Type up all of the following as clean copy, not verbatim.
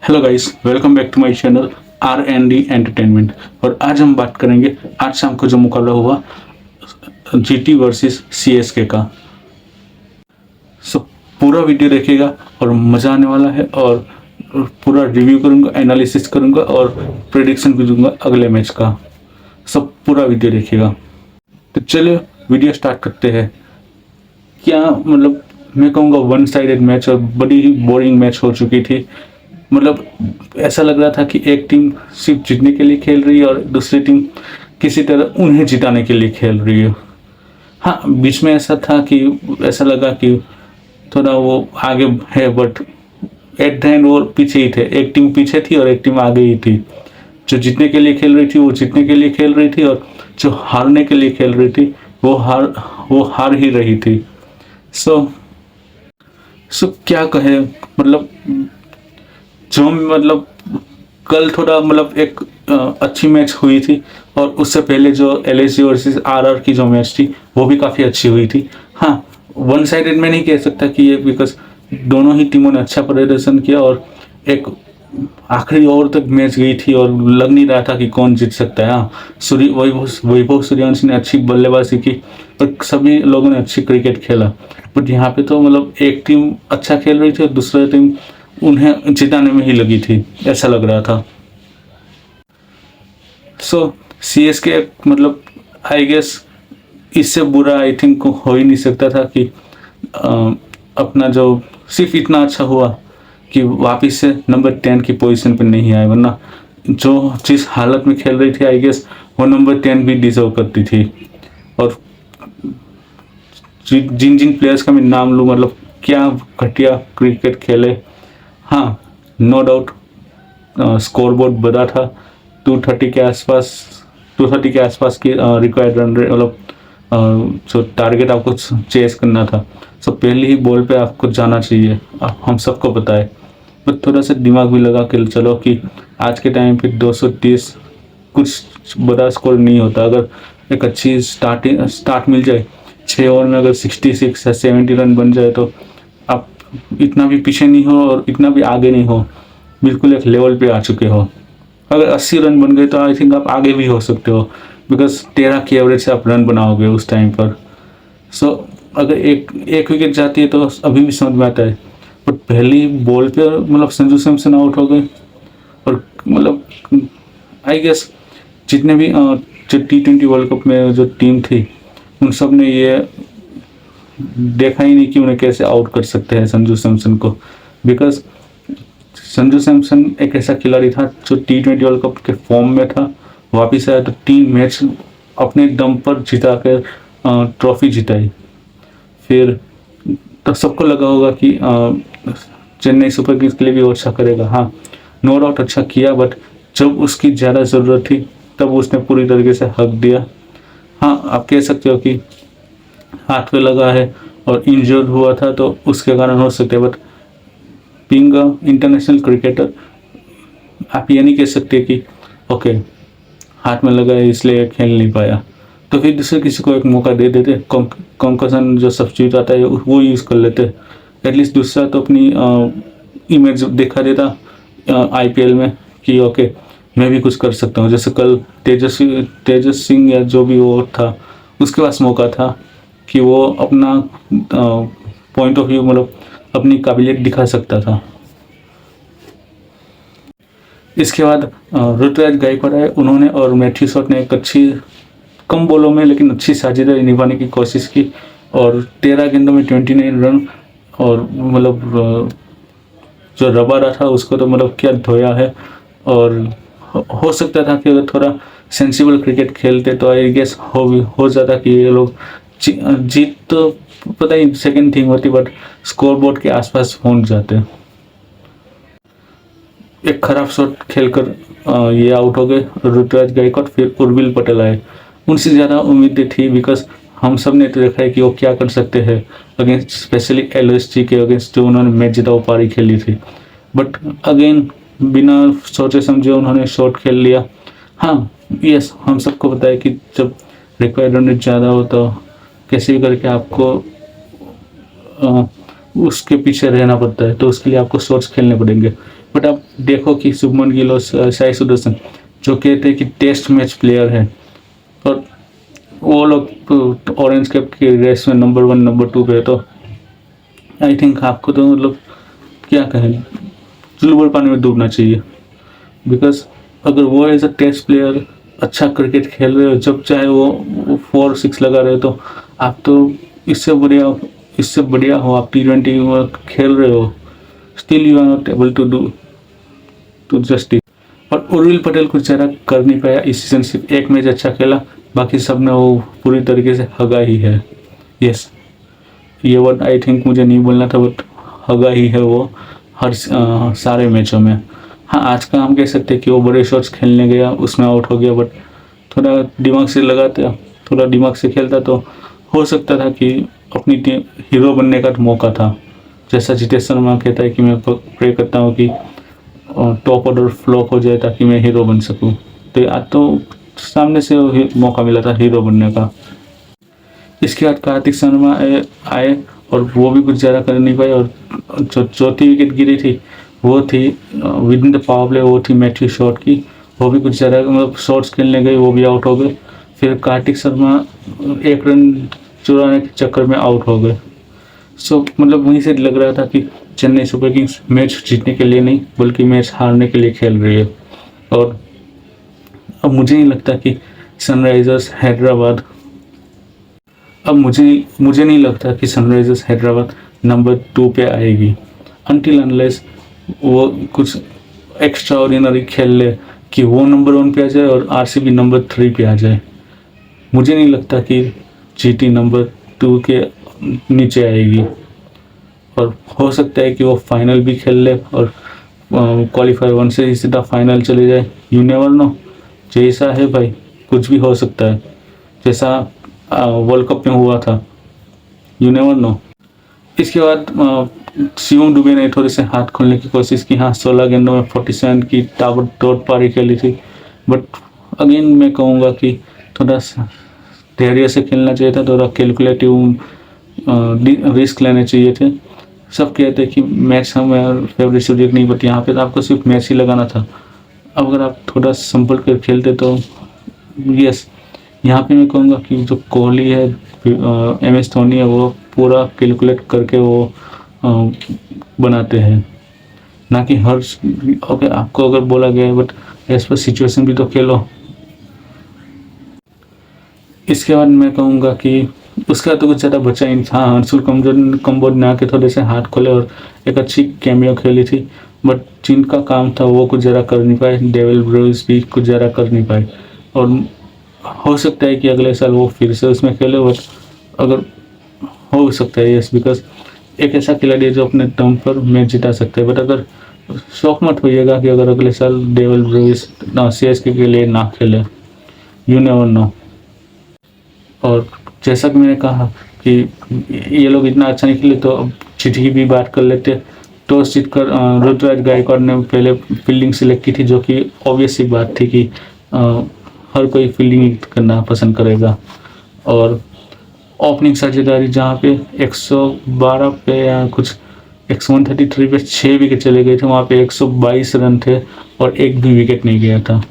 Hello guys, welcome back to my channel R and D entertainment. और आज हम बात करेंगे आज शाम को जो मुकाबला हुआ जीटी वर्सेस सीएसके का। सो पूरा वीडियो देखिएगा और मज़ा आने वाला है। और पूरा रिव्यू करूंगा, एनालिसिस करूंगा और प्रेडिक्शन भी दूंगा अगले मैच का। सब पूरा वीडियो देखिएगा। तो चलिए वीडियो स्टार्ट करते हैं। क्या मतलब मैं कहूँगा वन साइडेड मैच और बड़ी ही बोरिंग मैच हो चुकी थी। मतलब ऐसा लग रहा था कि एक टीम सिर्फ जीतने के लिए खेल रही है और दूसरी टीम किसी तरह उन्हें जिताने के लिए खेल रही है। हाँ, बीच में ऐसा था कि ऐसा लगा कि थोड़ा वो आगे है, बट एट द एंड वो पीछे ही थे। एक टीम पीछे थी और एक टीम आगे ही थी। जो जीतने के लिए खेल रही थी वो जीतने के लिए खेल रही थी, और जो हारने के लिए खेल रही थी वो हार ही रही थी। सो क्या कहे, मतलब जो मतलब कल थोड़ा मतलब एक अच्छी मैच हुई थी। और उससे पहले जो एलएसजी वर्सेस आरआर की जो मैच थी वो भी काफ़ी अच्छी हुई थी। हाँ, वन साइडेड में नहीं कह सकता कि ये, बिकॉज दोनों ही टीमों ने अच्छा प्रदर्शन किया और एक आखिरी ओवर तक मैच गई थी और लग नहीं रहा था कि कौन जीत सकता है। हाँ, वैभव सूर्यवंशी ने अच्छी बल्लेबाजी की और सभी लोगों ने अच्छी क्रिकेट खेला। बट यहाँ पे तो मतलब एक टीम अच्छा खेल रही थी और दूसरी टीम उन्हें जिताने में ही लगी थी, ऐसा लग रहा था। सो सीएसके मतलब आई गेस इससे बुरा आई थिंक हो ही नहीं सकता था कि अपना जो सिर्फ इतना अच्छा हुआ कि वापिस से नंबर 10 की पोजीशन पर नहीं आए, वरना जो जिस हालत में खेल रही थी आई गेस वो नंबर 10 भी डिजर्व करती थी। और जिन जिन प्लेयर्स का मैं नाम लूँ, मतलब क्या घटिया क्रिकेट खेले। हाँ, नो डाउट स्कोर बोर्ड बड़ा था। 230 के आसपास की रिक्वायर्ड रन रेट, मतलब जो टारगेट आपको चेस करना था, सो पहली ही बॉल पे आपको जाना चाहिए, हम सबको पता है। बट थोड़ा सा दिमाग भी लगा के चलो कि आज के टाइम पे 230 कुछ बड़ा स्कोर नहीं होता। अगर एक अच्छी स्टार्ट मिल जाए, 6 ओवर में अगर 66 या 70 रन बन जाए तो आप इतना भी पीछे नहीं हो और इतना भी आगे नहीं हो, बिल्कुल एक लेवल पे आ चुके हो। अगर 80 रन बन गए तो आई थिंक आप आगे भी हो सकते हो, बिकॉज 13 की एवरेज से आप रन बनाओगे उस टाइम पर। सो अगर एक विकेट जाती है तो अभी भी समझ में आता है। बट पहली बॉल पे मतलब संजू सैमसन आउट हो गए। और मतलब आई गेस जितने भी जो T20 वर्ल्ड कप में जो टीम थी उन सब ने ये देखा ही नहीं कि उन्हें कैसे आउट कर सकते हैं संजू सैमसन को। बिकॉज संजू सैमसन एक ऐसा खिलाड़ी था जो T20 वर्ल्ड कप के फॉर्म में था, वापिस आया तो 3 मैच अपने दम पर जिता कर ट्रॉफी जिताई। फिर तो सबको लगा होगा कि चेन्नई सुपर किंग्स के लिए भी अच्छा करेगा। हाँ, नो डाउट अच्छा किया, बट जब उसकी ज़्यादा ज़रूरत थी तब उसने पूरी तरीके से हक दिया। हाँ, आप कह सकते हो कि हाथ पे लगा है और इंजर्ड हुआ था तो उसके कारण हो सकते, बट बीइंग इंटरनेशनल क्रिकेटर आप ये नहीं कह सकते कि ओके हाथ में लगा है इसलिए खेल नहीं पाया, तो फिर दूसरे किसी को एक मौका दे देते। कॉन्कशन जो सब्स्टिट्यूट आता है वो यूज़ कर लेते। एटलीस्ट दूसरा तो अपनी इमेज दिखा देता आईपीएल में कि ओके मैं भी कुछ कर सकता हूँ। जैसे कल तेजस सिंह या जो भी वो था, उसके पास मौका था कि वो अपना पॉइंट ऑफ व्यू, मतलब अपनी काबिलियत दिखा सकता था। इसके बाद ऋतुराज गायकवाड़ आए, उन्होंने और मैथ्यू शॉट ने एक अच्छी कम बॉलों में लेकिन अच्छी साझेदारी निभाने की कोशिश की और 13 गेंदों में 29 रन। और मतलब जो रबाडा था उसको तो मतलब क्या धोया है। और हो सकता था कि अगर थोड़ा सेंसिबल क्रिकेट खेलते तो आई गेस हो जाता कि ये लोग जीत तो पता ही सेकंड थिंग होती, बट स्कोर बोर्ड के आसपास पहुंच जाते। एक खराब शॉट खेलकर ये आउट हो गए ऋतुराज गायकवाड़। फिर उर्विल पटेल आए, उनसे ज़्यादा उम्मीदें थी, बिकॉज हम सब ने तो देखा है कि वो क्या कर सकते हैं अगेंस्ट स्पेशली एलएसजी के अगेंस्ट, जो उन्होंने मैच जिताऊ पारी खेली थी। बट अगेन बिना सोचे समझे उन्होंने शॉट खेल लिया। हाँ यस, हम सबको पता है कि जब रिक्वायर्ड रन ज़्यादा हो तो कैसे भी करके आपको उसके पीछे रहना पड़ता है, तो उसके लिए आपको शॉट्स खेलने पड़ेंगे। बट आप देखो कि शुभमन गिल और साई सुदर्शन जो कहते हैं कि टेस्ट मैच प्लेयर है, और वो लोग ऑरेंज कैप की रेस में नंबर 1 नंबर 2 पे है, तो आई थिंक आपको तो मतलब क्या कहें, चुल्लू पानी में डूबना चाहिए। बिकॉज अगर वो एज अ टेस्ट प्लेयर अच्छा क्रिकेट खेल रहे हो, जब चाहे वो 4-6 लगा रहे हो, तो आप तो इससे बढ़िया हो, आप T20 में खेल रहे हो, still you are not able to do to justice. और उर्विल पटेल कुछ ज़्यादा कर नहीं पाया इस सीजन, सिर्फ एक मैच अच्छा खेला, बाकी सब ने वो पूरी तरीके से हगा ही है। यस, ये वर्ड आई थिंक मुझे नहीं बोलना था, बट हगा ही है वो हर सारे मैचों में। हाँ, आज का हम कह सकते हैं कि वो बड़े शॉट्स खेलने गया, उसमें आउट हो गया, बट थोड़ा दिमाग से लगाता, थोड़ा दिमाग से खेलता तो हो सकता था कि अपनी टीम हीरो बनने का मौका था। जैसा जितेश शर्मा कहता है कि मैं प्रे करता हूँ कि टॉप ऑर्डर फ्लॉप हो जाए ताकि मैं हीरो बन सकूँ, तो आज तो सामने से मौका मिला था हीरो बनने का। इसके बाद कार्तिक शर्मा आए और वो भी कुछ ज़्यादा कर नहीं पाए, और जो चौथी विकेट गिरी थी वो थी with in the power play, वो थी मैथ्यू शॉट की, वो भी कुछ ज़्यादा मतलब शॉट्स खेलने गए, वो भी आउट हो गए। फिर कार्तिक शर्मा 1 रन चुराने के चक्कर में आउट हो गए। सो मतलब वहीं से लग रहा था कि चेन्नई सुपर किंग्स मैच जीतने के लिए नहीं बल्कि मैच हारने के लिए खेल रही है। और अब मुझे नहीं लगता कि सनराइजर्स हैदराबाद मुझे नहीं लगता कि सनराइजर्स हैदराबाद नंबर 2 पे आएगी, अनटिल अनलेस वो कुछ एक्स्ट्रा ऑर्डिनरी खेल ले कि वो नंबर 1 पे आ जाए और आरसीबी नंबर 3 पे आ जाए। मुझे नहीं लगता कि जीटी नंबर 2 के नीचे आएगी, और हो सकता है कि वो फाइनल भी खेल ले और क्वालिफायर 1 से ही सीधा फाइनल चले जाए। यू नेवर नो, जैसा है भाई कुछ भी हो सकता है, जैसा वर्ल्ड कप में हुआ था, यू नेवर नो। इसके बाद शिवम दुबे ने थोड़े से हाथ खोलने की कोशिश की। हाँ, 16 गेंदों में 47 की ताबड़तोड़ पारी खेली थी, बट अगेन मैं कहूँगा कि थोड़ा धैर्य से खेलना चाहिए था, थोड़ा कैलकुलेटिव रिस्क लेने चाहिए थे। सब कहते हैं कि मैच हमें फेवरेट शेड्यूल नहीं, बट यहाँ पे तो आपको सिर्फ मैच ही लगाना था। अब अगर आप थोड़ा संभल कर खेलते तो यस, यहाँ पे मैं कहूँगा कि जो कोहली है, MS धोनी है, वो पूरा कैलकुलेट करके वो बनाते हैं, ना कि हर ओके आपको अगर बोला गया है बट एज पर सिचुएशन भी तो खेलो। इसके बाद मैं कहूँगा कि उसका तो कुछ ज़्यादा बचा ही नहीं था। हर्षुल कम्बोज ने आके थोड़े से हाथ खोले और एक अच्छी कैमियो खेली थी, बट जिनका काम था वो कुछ ज़्यादा कर नहीं पाए। डेविल ब्रूस भी कुछ ज़्यादा कर नहीं पाए, और हो सकता है कि अगले साल वो फिर से उसमें खेले, बट अगर हो सकता है यस, बिकॉज एक ऐसा खिलाड़ी है जो अपने दम पर मैच जिता सकता है। बट अगर शौक मत होइएगा कि अगर अगले साल डेविल ब्रूस CSK के लिए ना खेले, यू नेवर नो। और जैसा कि मैंने कहा कि ये लोग इतना अच्छा नहीं खेले, तो अब चिट्ठी की भी बात कर लेते। टॉस जीतकर ऋतुराज गायकवाड़ ने पहले फील्डिंग सिलेक्ट की थी, जो कि ऑब्वियस सी बात थी कि हर कोई फील्डिंग करना पसंद करेगा। और ओपनिंग साझेदारी जहाँ पे 112 पे या कुछ 133 पे 6 विकेट चले गए थे, वहाँ पे 122 रन थे और एक भी विकेट नहीं गया था।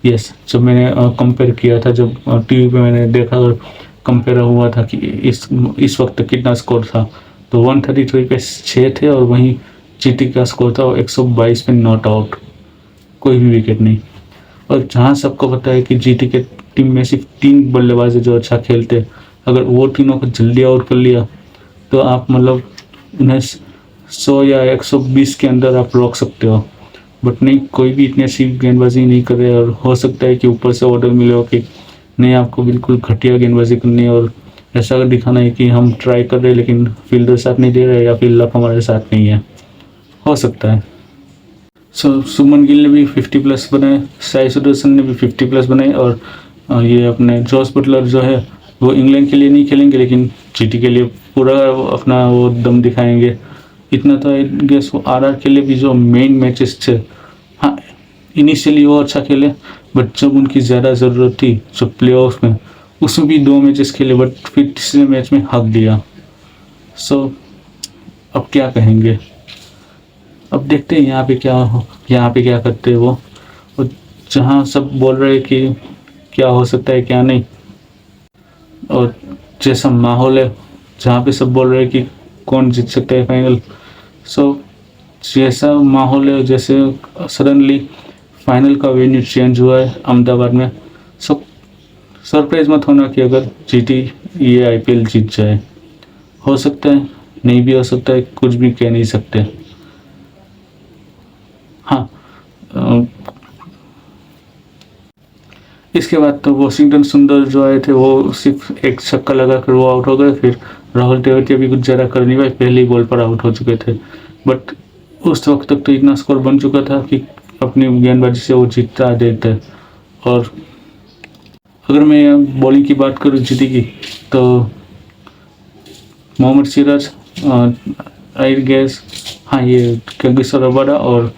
यस, जब मैंने कंपेयर किया था, जब टीवी पे मैंने देखा और कंपेयर हुआ था कि इस वक्त कितना स्कोर था, तो 133 पे 6 थे और वहीं जीटी का स्कोर था 122 पे नॉट आउट, कोई भी विकेट नहीं। और जहाँ सबको पता है कि जीटी के टीम में सिर्फ 3 बल्लेबाज जो अच्छा खेलते, अगर वो तीनों को जल्दी आउट कर लिया तो आप मतलब उन्हें 100 या 120 के अंदर आप रोक सकते हो। बट नहीं, कोई भी इतनी अच्छी गेंदबाजी नहीं कर रहे, और हो सकता है कि ऊपर से ऑर्डर मिले हो कि नहीं, आपको बिल्कुल घटिया गेंदबाजी करनी है और ऐसा दिखाना है कि हम ट्राई कर रहे हैं लेकिन फील्डर साथ नहीं दे रहे या फिर लक हमारे साथ नहीं है, हो सकता है। शुभमन गिल ने भी 50+ बनाए, साई सुदर्शन ने भी 50+ बनाए, और ये अपने जॉस बटलर जो है वो इंग्लैंड के लिए नहीं खेलेंगे लेकिन जीटी के लिए पूरा अपना वो दम दिखाएंगे। इतना तो आई गेस वो RR के लिए भी जो मेन मैचेस थे, हाँ इनिशियली वो अच्छा खेले, बट जब उनकी ज़्यादा ज़रूरत थी जो प्लेऑफ में, उसमें भी 2 मैचेस खेले, बट फिर तीसरे मैच में हक दिया। अब क्या कहेंगे, अब देखते हैं यहाँ पे क्या करते हैं वो। और जहाँ सब बोल रहे हैं कि क्या हो सकता है क्या नहीं, और जैसा माहौल है जहाँ पे सब बोल रहे हैं कि कौन जीत सकता है फाइनल, सो जैसा माहौल है, जैसे सडनली फाइनल का वेन्यू चेंज हुआ है अहमदाबाद में, सो सरप्राइज मत होना कि अगर जीटी ये आईपीएल जीत जाए। हो सकता है, नहीं भी हो सकता है, कुछ भी कह नहीं सकते। हाँ, इसके बाद तो वॉशिंगटन सुंदर जो आए थे वो सिर्फ एक छक्का लगा कर वो आउट हो गए। फिर राहुल तेवतिया भी कुछ ज़्यादा कर नहीं पाए, पहले ही बॉल पर आउट हो चुके थे। बट उस वक्त तक तो इतना स्कोर बन चुका था कि अपनी गेंदबाजी से वो जीता देते। और अगर मैं बॉलिंग की बात करूँ जीटी की, तो मोहम्मद सिराज, आई गेस, हाँ, ये कागिसो रबाडा और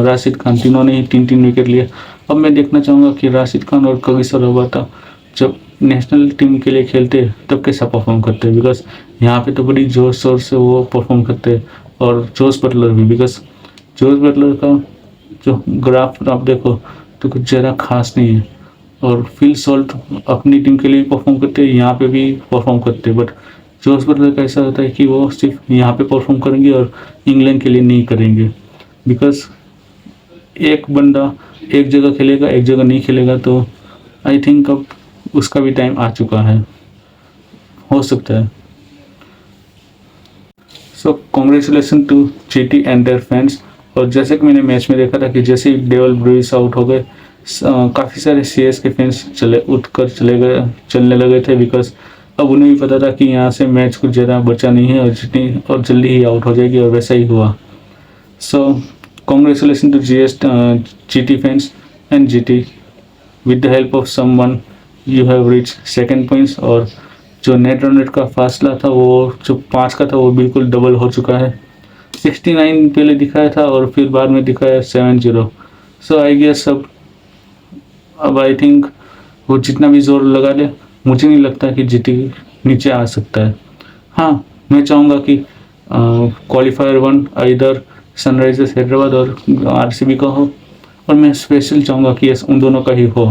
राशिद खान तीनों ने ही 3-3 विकेट लिए। अब मैं देखना चाहूँगा कि राशिद खान और कागिसो रबाडा जब नेशनल टीम के लिए खेलते हैं तब कैसा परफॉर्म करते हैं, बिकॉज यहाँ पे तो बड़ी जोर शोर से वो परफॉर्म करते हैं। और जोस बटलर भी, बिकॉज जोस बटलर का जो ग्राफ आप देखो तो कुछ ज़्यादा खास नहीं है। और फिल सॉल्ट अपनी टीम के लिए परफॉर्म करते हैं, यहाँ पे भी परफॉर्म करते हैं। बट जोस बटलर का ऐसा होता है कि वो सिर्फ यहाँ पे परफॉर्म करेंगे और इंग्लैंड के लिए नहीं करेंगे, बिकॉज एक बंदा एक जगह खेलेगा एक जगह नहीं खेलेगा, तो आई थिंक अब उसका भी टाइम आ चुका है, हो सकता है। So congratulation to GT and their fans. और जैसे कि मैंने मैच में देखा था कि जैसे ही डेविल ब्रुइस आउट हो गए, काफ़ी सारे सीएस के फैंस चलने लगे थे, बिकॉज अब उन्हें भी पता था कि यहाँ से मैच कुछ ज़्यादा बचा नहीं है और जल्दी ही आउट हो जाएगी, और वैसा ही हुआ। So congratulation to GT fans and GT. With the help of someone you have reach second points. और जो नेट रन रेट का फासला था वो जो 5 का था वो बिल्कुल डबल हो चुका है। 69 पहले दिखाया था और फिर बाद में दिखाया 70। सो आई गेस अब आई थिंक वो जितना भी जोर लगा ले, मुझे नहीं लगता कि जीटी नीचे आ सकता है। हाँ, मैं चाहूँगा कि क्वालिफायर 1 इधर सनराइजर्स हैदराबाद और आरसीबी का हो, और मैं स्पेशल चाहूँगा कि उन दोनों का ही हो।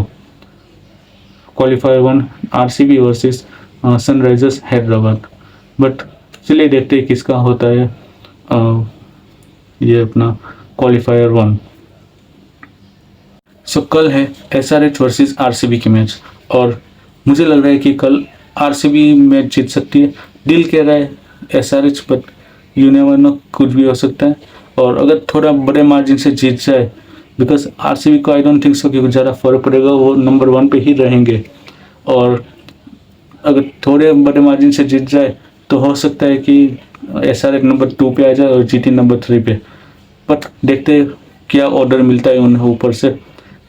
Qualifier 1 RCB versus Sunrisers Hyderabad. But चलिए देखते हैं किसका होता है ये अपना क्वालिफायर 1। सो कल है एसआरएच वर्सेस आरसीबी की मैच, और मुझे लग रहा है कि कल आरसीबी मैच जीत सकती है। दिल कह रहा है SRH, but you never know, कुछ भी हो सकता है। और अगर थोड़ा बड़े मार्जिन से जीत जाए, बिकॉज आरसीबी को आई डोंट थिंक सो कि ज़्यादा फर्क पड़ेगा, वो नंबर 1 पे ही रहेंगे। और अगर थोड़े बड़े मार्जिन से जीत जाए तो हो सकता है कि एसआरएच नंबर 2 पे आ जाए और जीटी नंबर 3 पे। बट देखते हैं क्या ऑर्डर मिलता है उन्हें ऊपर से।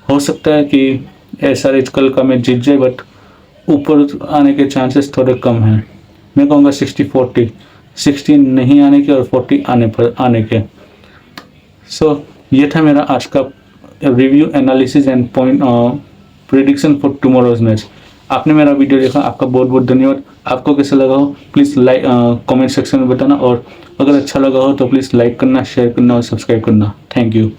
हो सकता है कि एसआरएच कल का मैच जीत जाए, बट ऊपर आने के चांसेस थोड़े कम हैं। मैं कहूँगा 60-40, 60 नहीं आने के और 40 आने के। सो ये था मेरा आज का review, analysis and point prediction for tomorrow's match. आपने मेरा वीडियो देखा, आपका बहुत बहुत धन्यवाद। आपको कैसा लगा हो प्लीज़ कमेंट सेक्शन में बताना, और अगर अच्छा लगा हो तो प्लीज़ लाइक करना, शेयर करना और सब्सक्राइब करना। Thank you.